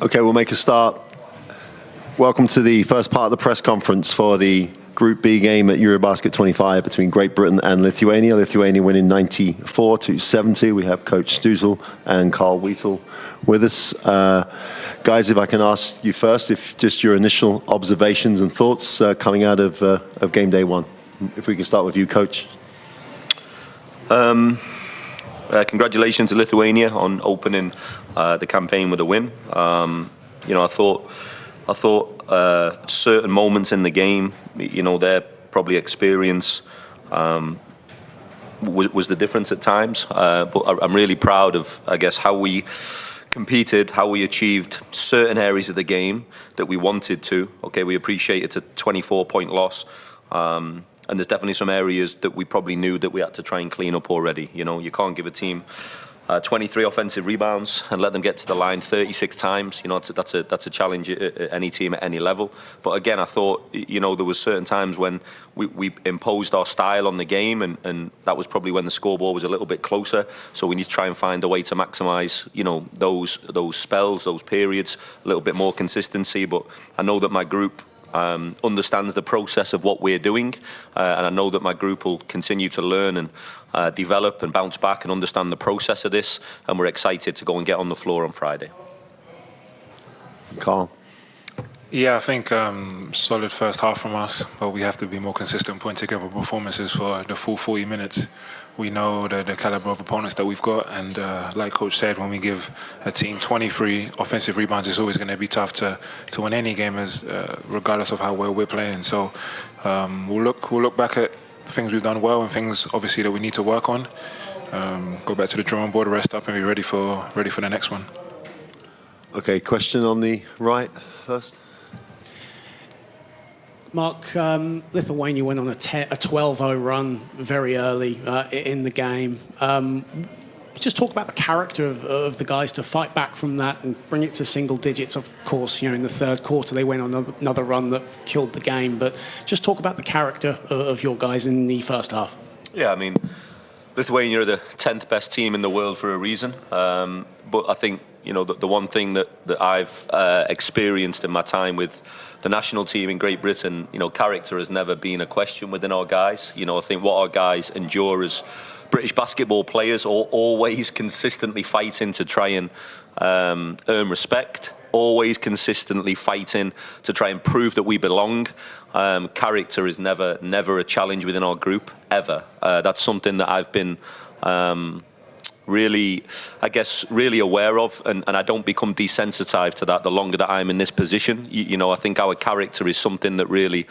Okay, we'll make a start. Welcome to the first part of the press conference for the Group B game at EuroBasket 25 between Great Britain and Lithuania. Lithuania winning 94-70. We have Coach Stuzel and Carl Wheatle with us. Guys, if I can ask you first, if just your initial observations and thoughts coming out of game day one. If we can start with you, Coach. Congratulations to Lithuania on opening the campaign with a win. I thought certain moments in the game, their probably experience was the difference at times. But I'm really proud of, I guess, how we competed, how we achieved certain areas of the game that we wanted to. Okay, we appreciate it's a 24-point loss. And there's definitely some areas that we probably knew that we had to try and clean up already. You can't give a team 23 offensive rebounds and let them get to the line 36 times. That's a challenge at any team at any level. But again, I thought, there was certain times when we imposed our style on the game, and that was probably when the scoreboard was a little bit closer. So we need to try and find a way to maximize, those spells, those periods, a little bit more consistency. But I know that my group understands the process of what we're doing, and I know that my group will continue to learn and develop and bounce back and understand the process of this, and we're excited to go and get on the floor on Friday. Carl? Yeah, I think solid first half from us, but we have to be more consistent, putting together performances for the full 40 minutes. We know the caliber of opponents that we've got, and like Coach said, when we give a team 23 offensive rebounds, it's always going to be tough to win any game, regardless of how well we're playing. So we'll look back at things we've done well and things obviously that we need to work on. Go back to the drawing board, rest up, and be ready for the next one. Okay, question on the right first. Mark, Lithuania went on a 12-0 run very early in the game. Just talk about the character of the guys to fight back from that and bring it to single digits. Of course, in the third quarter they went on another run that killed the game. But just talk about the character of your guys in the first half. Yeah, I mean, Lithuania are the 10th best team in the world for a reason. But I think, the one thing that I've experienced in my time with the national team in Great Britain, character has never been a question within our guys. I think what our guys endure as British basketball players are always consistently fighting to try and earn respect, always consistently fighting to try and prove that we belong. Character is never a challenge within our group, ever. That's something that I've been really aware of, and I don't become desensitized to that the longer that I'm in this position. I think our character is something that really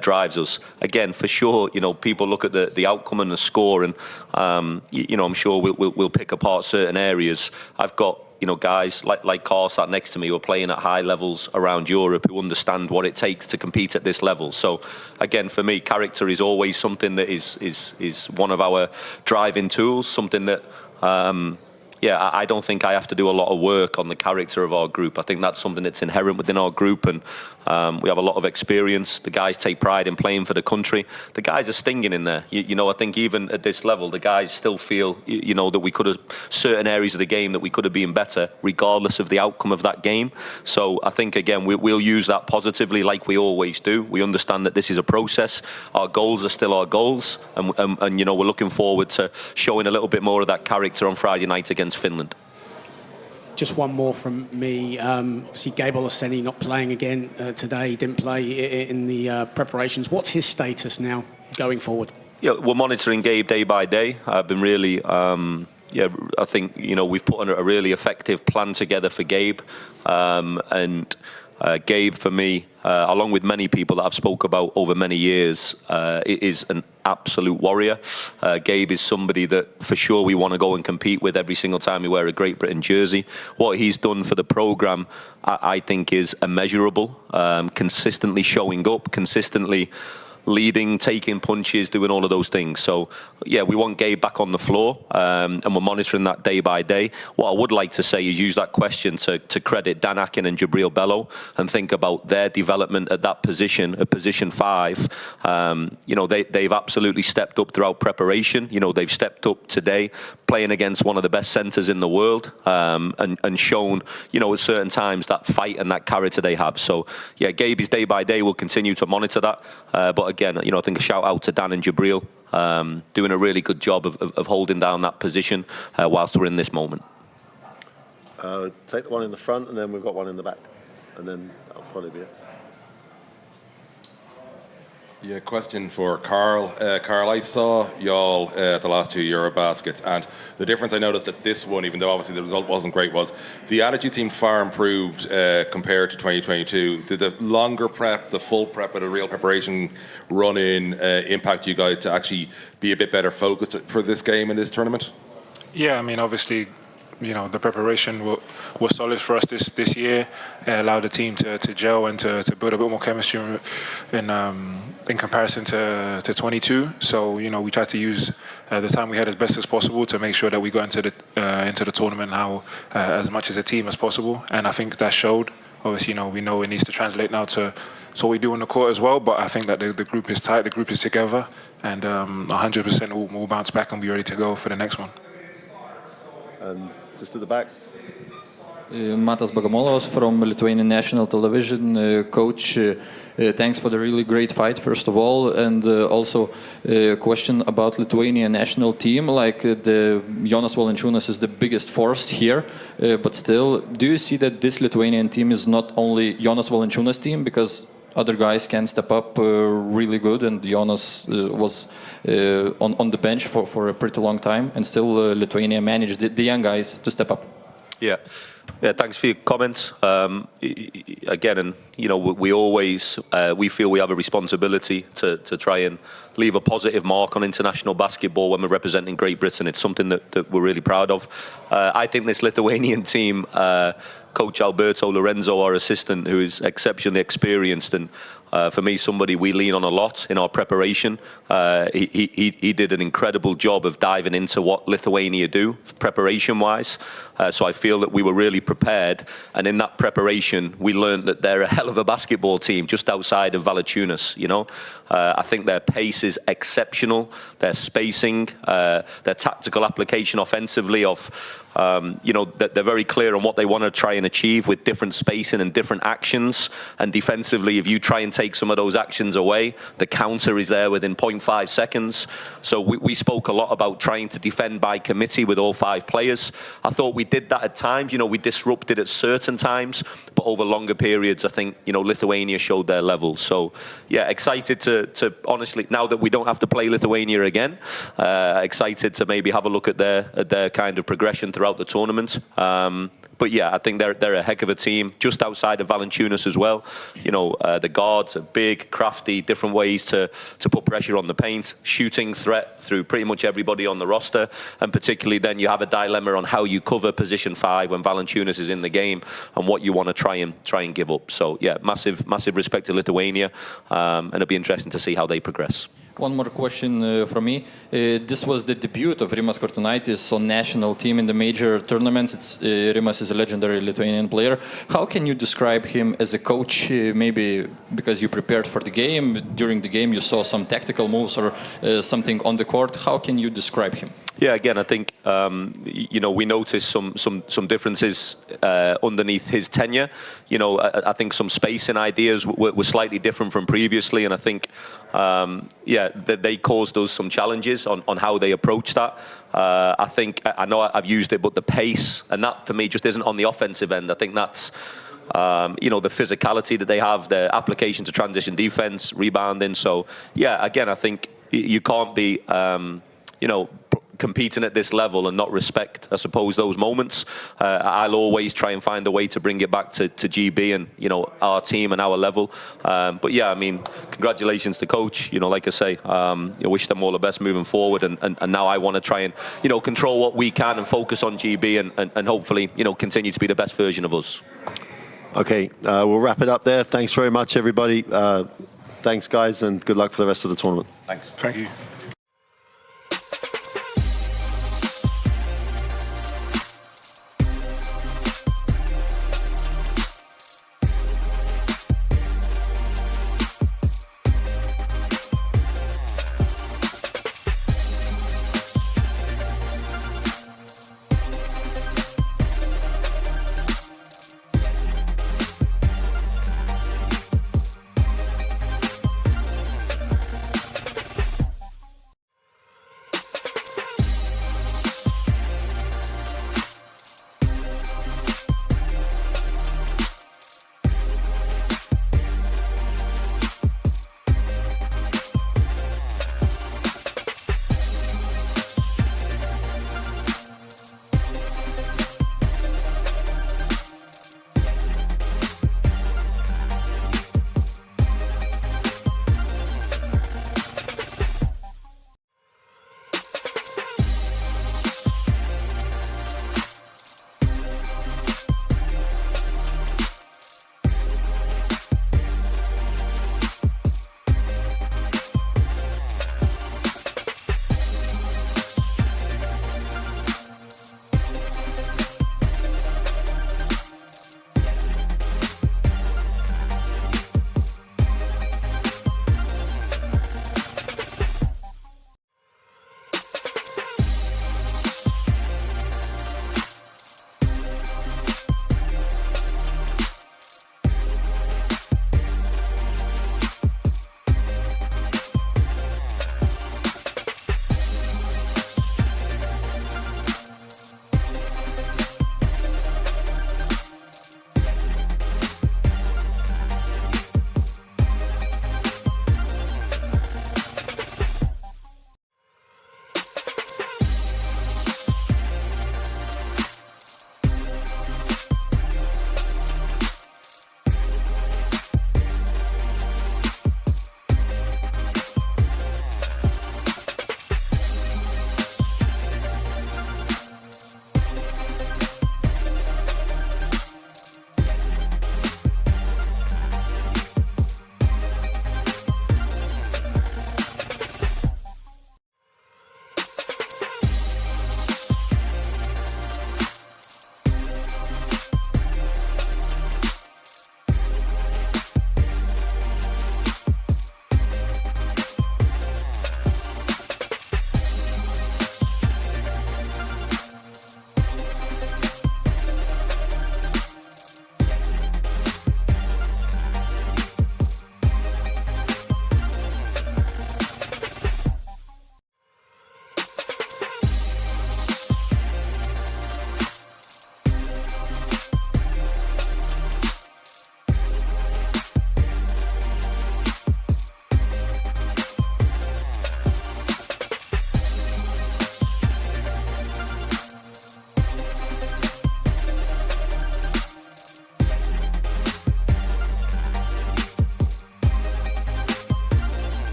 drives us. Again, for sure, people look at the outcome and the score, and I'm sure we'll pick apart certain areas. I've got guys like Carl sat next to me who are playing at high levels around Europe, who understand what it takes to compete at this level. So again, for me, character is always something that is one of our driving tools, something that I don't think I have to do a lot of work on the character of our group. I think that's something that's inherent within our group, and we have a lot of experience. The guys take pride in playing for the country. The guys are stinging in there. I think even at this level, the guys still feel, that we could have certain areas of the game that we could have been better, regardless of the outcome of that game. So I think, again, we'll use that positively like we always do. We understand that this is a process. Our goals are still our goals, and we're looking forward to showing a little bit more of that character on Friday night against Finland. Just one more from me. Obviously, Gabe Olaseni not playing again today. He didn't play in the preparations. What's his status now going forward? Yeah, we're monitoring Gabe day by day. I've been really, I think, we've put a really effective plan together for Gabe. And Gabe, for me, along with many people that I've spoke about over many years, is an absolute warrior. Gabe is somebody that for sure we want to go and compete with every single time we wear a Great Britain jersey. What he's done for the program, I think, is immeasurable. Consistently showing up, consistently leading, taking punches, doing all of those things. So, yeah, we want Gabe back on the floor, and we're monitoring that day by day. What I would like to say is use that question to credit Dan Akin and Jabril Bello and think about their development at that position, at position 5. You know, they've absolutely stepped up throughout preparation. You know, they've stepped up today playing against one of the best centers in the world, and shown, you know, at certain times that fight and that character they have. So, yeah, Gabe is day by day. We'll continue to monitor that. But again, you know, I think a shout out to Dan and Jabril, doing a really good job of holding down that position whilst we're in this moment. Take the one in the front, and then we've got one in the back, and then that'll probably be it. Yeah, question for Carl. Carl, I saw y'all at the last 2 EuroBaskets, and the difference I noticed at this one, even though obviously the result wasn't great, was the attitude seemed far improved compared to 2022. Did the longer prep, the full prep with a real preparation run-in impact you guys to actually be a bit better focused for this game in this tournament? Yeah, I mean, obviously, you know, the preparation was solid for us this year. It allowed the team to gel and to build a bit more chemistry in comparison to 22. So, you know, we tried to use the time we had as best as possible to make sure that we got into the tournament now as much as a team as possible. And I think that showed. Obviously, you know, we know it needs to translate now to what we do on the court as well. But I think that the group is tight, the group is together, and 100% we'll bounce back and be ready to go for the next one. And just to the back. Matas Bagamolovas from Lithuanian National Television. Coach, thanks for the really great fight, first of all, and also a question about Lithuanian national team. Like the Jonas Valančiūnas is the biggest force here, but still, do you see that this Lithuanian team is not only Jonas Valančiūnas team, because other guys can step up really good, and Jonas was on the bench for a pretty long time, and still Lithuania managed the young guys to step up? Yeah, thanks for your comments. Again, and you know, we always we feel we have a responsibility to try and leave a positive mark on international basketball when we're representing Great Britain. It's something that we're really proud of. I think this Lithuanian team, Coach Alberto Lorenzo, our assistant, who is exceptionally experienced, and for me, somebody we lean on a lot in our preparation. He did an incredible job of diving into what Lithuania do, preparation-wise. So I feel that we were really prepared, and in that preparation, we learned that they're a hell of a basketball team just outside of Valančiūnas. You know, I think their pace is exceptional, their spacing, their tactical application offensively you know, they're very clear on what they want to try and achieve with different spacing and different actions. And defensively, if you try and take some of those actions away, the counter is there within 0.5 seconds. So we spoke a lot about trying to defend by committee with all 5 players. I thought we did that at times. You know, we disrupted at certain times, but over longer periods, I think, you know, Lithuania showed their level. So, yeah, excited to honestly, now that we don't have to play Lithuania again, excited to maybe have a look at their kind of progression throughout the tournament. But yeah, I think they're a heck of a team, just outside of Valančiūnas as well. You know, the guards are big, crafty, different ways to put pressure on the paint, shooting threat through pretty much everybody on the roster, and particularly then you have a dilemma on how you cover position 5 when Valančiūnas is in the game and what you want to try and give up. So yeah, massive respect to Lithuania, and it'll be interesting to see how they progress. One more question from me. This was the debut of Rimas Kurtinaitis on national team in the major tournaments. Rimas is a legendary Lithuanian player. How can you describe him as a coach? Maybe because you prepared for the game, during the game you saw some tactical moves or something on the court. How can you describe him? Yeah, again, I think you know, we noticed some differences underneath his tenure. You know, I think some spacing ideas were slightly different from previously, and I think yeah, that they caused us some challenges on how they approach that. I think I know I've used it, but the pace, and that for me just isn't on the offensive end. I think that's you know, the physicality that they have, their application to transition defense, rebounding. So yeah, again, I think you can't be you know, competing at this level and not respect, I suppose, those moments. I'll always try and find a way to bring it back to GB and, you know, our team and our level. But yeah, I mean, congratulations to coach. You know, like I say, I wish them all the best moving forward. And now I want to try and, you know, control what we can and focus on GB and hopefully, you know, continue to be the best version of us. Okay, we'll wrap it up there. Thanks very much, everybody. Thanks, guys, and good luck for the rest of the tournament. Thanks. Thank you.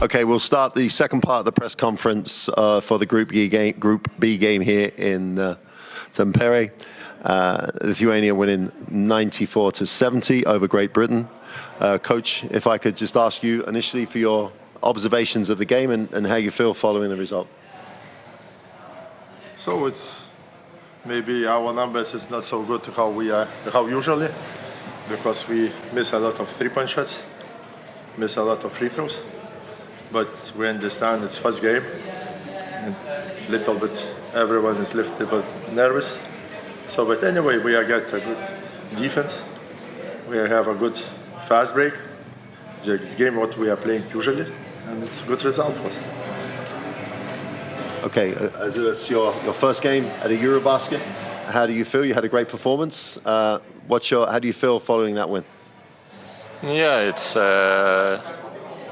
Okay, we'll start the second part of the press conference for the Group B game here in Tampere. Lithuania winning 94-70 over Great Britain. Coach, if I could just ask you initially for your observations of the game and how you feel following the result. So it's maybe our numbers is not so good how usually, because we miss a lot of three-point shots, miss a lot of free throws. But we understand it's first game, and little bit everyone is a little bit nervous. So, but anyway, we got a good defense. We have a good fast break. The game what we are playing usually, and it's a good result for us. Okay, as it's your first game at a EuroBasket, how do you feel? You had a great performance. How do you feel following that win?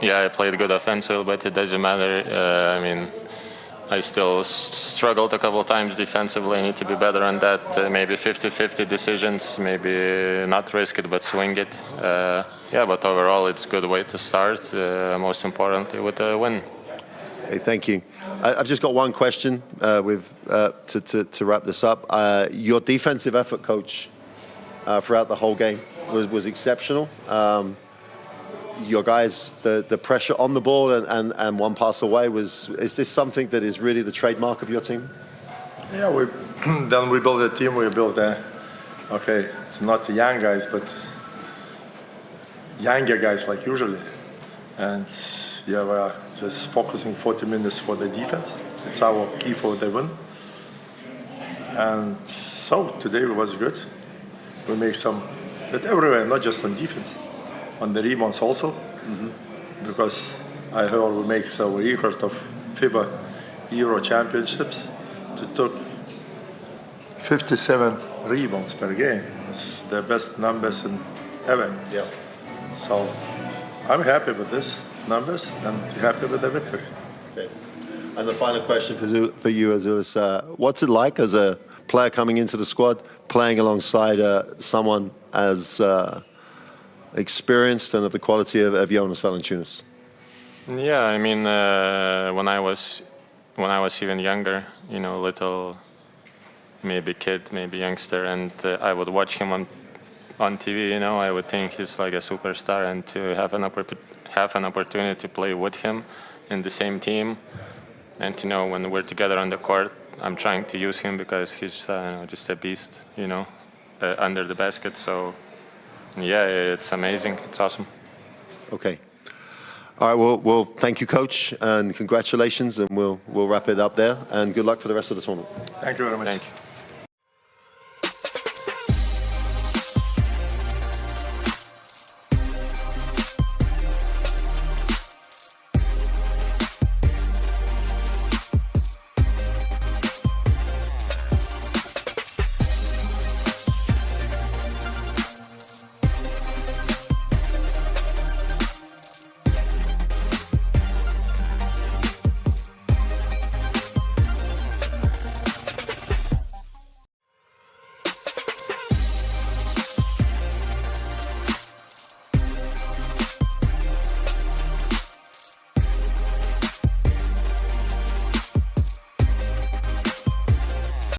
Yeah, I played good offensive, but it doesn't matter. I still struggled a couple of times defensively. I need to be better on that. Maybe 50-50 decisions, maybe not risk it but swing it. Yeah, but overall it's a good way to start. Most importantly, with a win. Hey, thank you. I've just got one question to wrap this up. Your defensive effort, coach, throughout the whole game was exceptional. Your guys, the pressure on the ball and one pass away is this something that is really the trademark of your team? Yeah, then we build a team. We build okay, it's not the young guys, but younger guys like usually. And yeah, we're just focusing 40 minutes for the defense. It's our key for the win. And so today was good. We make some, but everywhere, not just on defense, on the rebounds also. Because I heard we make the record of FIBA Euro Championships to took 57 rebounds per game. It's the best numbers in ever. Yeah. So I'm happy with this numbers and happy with the victory. Okay. And the final question for you, Azulis, what's it like as a player coming into the squad, playing alongside someone as experienced and of the quality of Jonas Valanciunas? Yeah, I mean, when I was even younger, you know, little, maybe kid, maybe youngster, and I would watch him on TV. You know, I would think he's like a superstar, and to have an opportunity to play with him in the same team, and to know when we're together on the court, I'm trying to use him because he's just a beast, you know, under the basket. So yeah, it's amazing. It's awesome. Okay. All right. Well, thank you, coach, and congratulations, and we'll wrap it up there. And good luck for the rest of the tournament. Thank you very much. Thank you.